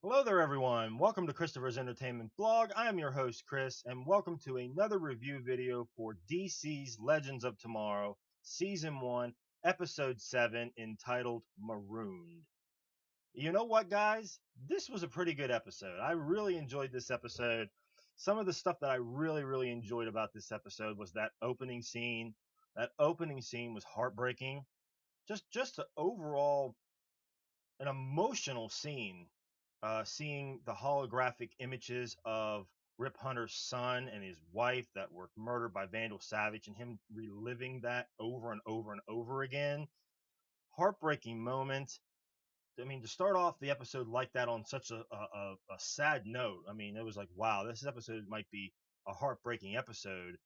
Hello there, everyone. Welcome to Christopher's Entertainment Blog. I am your host, Chris, and welcome to another review video for DC's Legends of Tomorrow, Season 1, Episode 7, entitled Marooned. You know what, guys? This was a pretty good episode. I really enjoyed this episode. Some of the stuff that I really enjoyed about this episode was that opening scene. That opening scene was heartbreaking. Just the overall an emotional scene, seeing the holographic images of Rip Hunter's son and his wife that were murdered by Vandal Savage, and him reliving that over and over and over again. Heartbreaking moment. I mean, to start off the episode like that on such a sad note, I mean, it was like, wow, this episode might be a heartbreaking episode.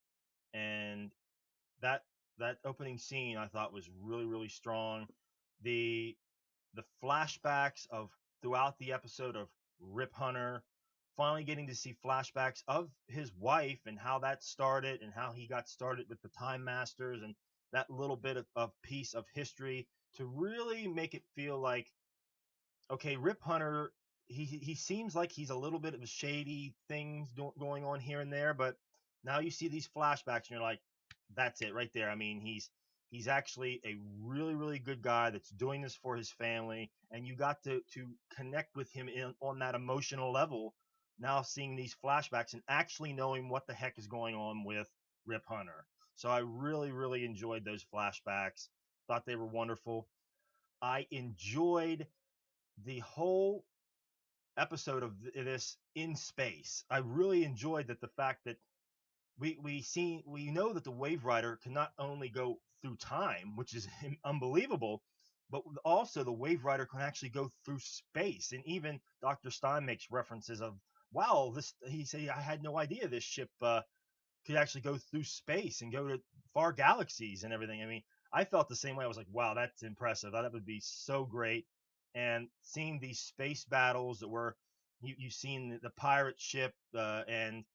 And that that opening scene I thought was really strong. The the flashbacks of throughout the episode of Rip Hunter, finally getting to see flashbacks of his wife and how that started and how he got started with the Time Masters, and that little bit of piece of history to really make it feel like, okay, Rip Hunter, he seems like he's a little bit of shady things going on here and there, but now you see these flashbacks and you're like, that's it right there. I mean, he's actually a really good guy that's doing this for his family, and you got to connect with him on that emotional level. Now seeing these flashbacks and actually knowing what the heck is going on with Rip Hunter. So I really enjoyed those flashbacks. Thought they were wonderful. I enjoyed the whole episode of this in space. I really enjoyed that, the fact that we know that the Wave Rider can not only go through time, which is unbelievable, but also the Wave Rider can actually go through space. And even Dr. Stein makes references of, wow, this, he said, I had no idea this ship could actually go through space and go to far galaxies and everything. I mean, I felt the same way. I was like, wow, that's impressive. That would be so great. And seeing these space battles that were, you've seen the pirate ship and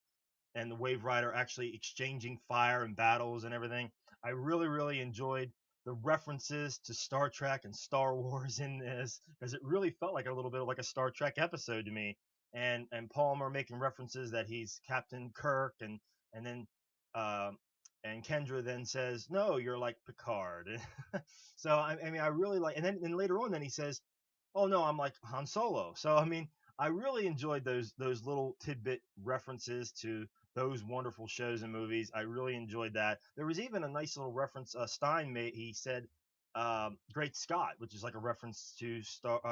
the Wave Rider actually exchanging fire and battles and everything. I really enjoyed the references to Star Trek and Star Wars in this, because it really felt like a little bit of like a Star Trek episode to me. And Palmer making references that he's Captain Kirk, and then and Kendra then says, "No, you're like Picard." So I mean, I really like, and then later on, then he says, "Oh no, I'm like Han Solo." So I mean, I really enjoyed those little tidbit references to those wonderful shows and movies. I really enjoyed that. There was even a nice little reference Stein made. He said, "Great Scott," which is like a reference to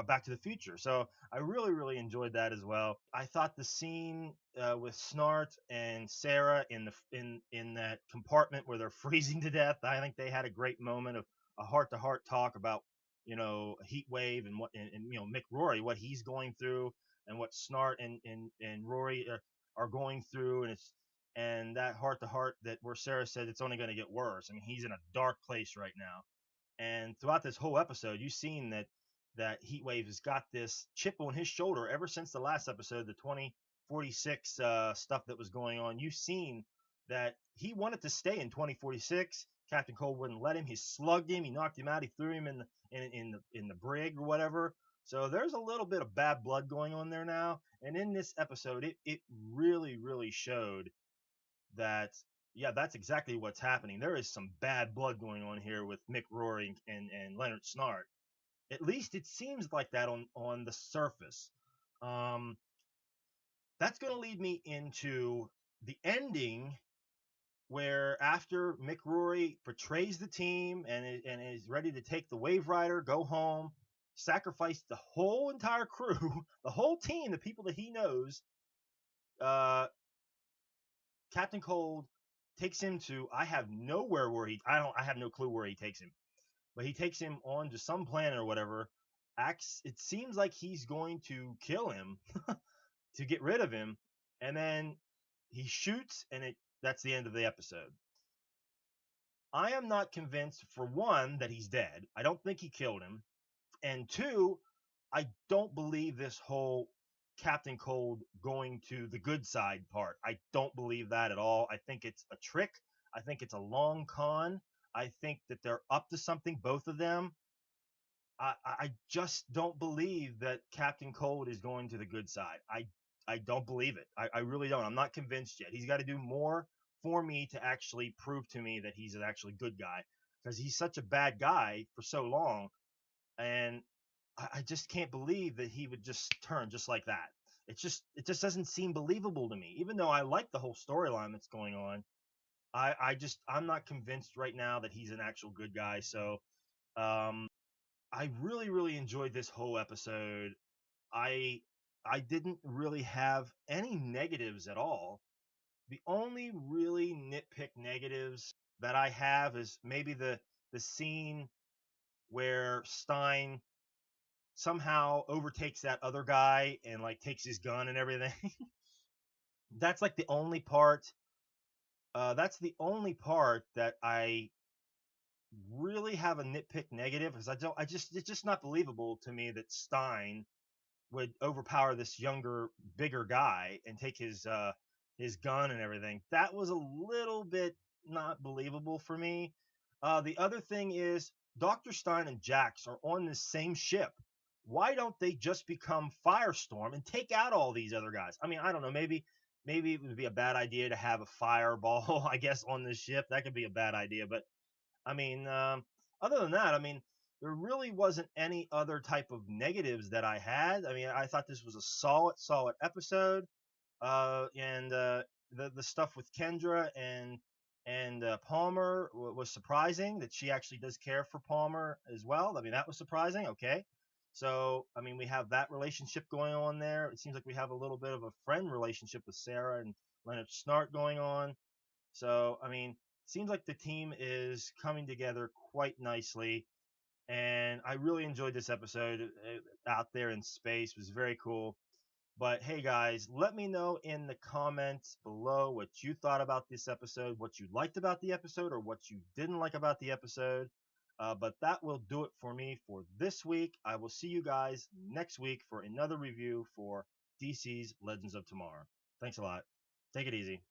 Back to the Future. So I really enjoyed that as well. I thought the scene with Snart and Sarah in that compartment where they're freezing to death, I think they had a great moment of a heart to heart talk about, a heat wave, and and Mick Rory, what he's going through, and what Snart and Rory are going through. And that heart to heart, that where Sarah said it's only going to get worse. I mean, he's in a dark place right now. And throughout this whole episode, you've seen that Heatwave has got this chip on his shoulder ever since the last episode, the 2046 stuff that was going on. You've seen that he wanted to stay in 2046. Captain Cold wouldn't let him. He slugged him. He knocked him out. He threw him in the brig or whatever. So there's a little bit of bad blood going on there now. And in this episode, it really showed that, yeah, that's exactly what's happening. There is some bad blood going on here with Mick Rory and Leonard Snart. At least it seems like that on the surface. Um, that's going to lead me into the ending, where after Mick Rory betrays the team and is ready to take the Wave Rider, go home, sacrifice the whole entire crew, the whole team, the people that he knows, uh, Captain Cold takes him to, I have nowhere where I have no clue where he takes him, but he takes him on to some planet or whatever. Acts, it seems like he's going to kill him to get rid of him, and then he shoots, and that's the end of the episode. I am not convinced, for one, that he's dead. I don't think he killed him. And two, I don't believe this whole Captain Cold going to the good side part. I don't believe that at all. I think it's a trick. I think it's a long con. I think that they're up to something, both of them. I just don't believe that Captain Cold is going to the good side. I don't believe it. I really don't. I'm not convinced yet. He's got to do more for me to actually prove to me that he's an actually good guy, because he's such a bad guy for so long, and I just can't believe that he would just turn just like that. It just doesn't seem believable to me. Even though I like the whole storyline that's going on, I'm not convinced right now that he's an actual good guy. So um, I really enjoyed this whole episode. I I didn't really have any negatives at all. The only really nitpick negatives that I have is maybe the scene where Stein somehow overtakes that other guy and like takes his gun and everything. That's like the only part. That's the only part that I really have a nitpick negative, because I don't. I just it's just not believable to me that Stein would overpower this younger, bigger guy and take his gun and everything. That was a little bit not believable for me. The other thing is Dr. Stein and Jax are on the same ship. Why don't they just become Firestorm and take out all these other guys? I mean, I don't know. Maybe it would be a bad idea to have a fireball, I guess, on this ship. That could be a bad idea, but I mean, other than that, I mean, there really wasn't any other type of negatives that I had. I mean, I thought this was a solid episode. And the stuff with Kendra and Palmer was surprising, that she actually does care for Palmer as well. I mean, that was surprising. Okay. So, I mean, we have that relationship going on there. It seems like we have a little bit of a friend relationship with Sarah and Leonard Snart going on. So, I mean, seems like the team is coming together quite nicely. And I really enjoyed this episode out there in space. It was very cool. But hey, guys, let me know in the comments below what you thought about this episode, what you liked about the episode, or what you didn't like about the episode. But that will do it for me for this week. I will see you guys next week for another review for DC's Legends of Tomorrow. Thanks a lot. Take it easy.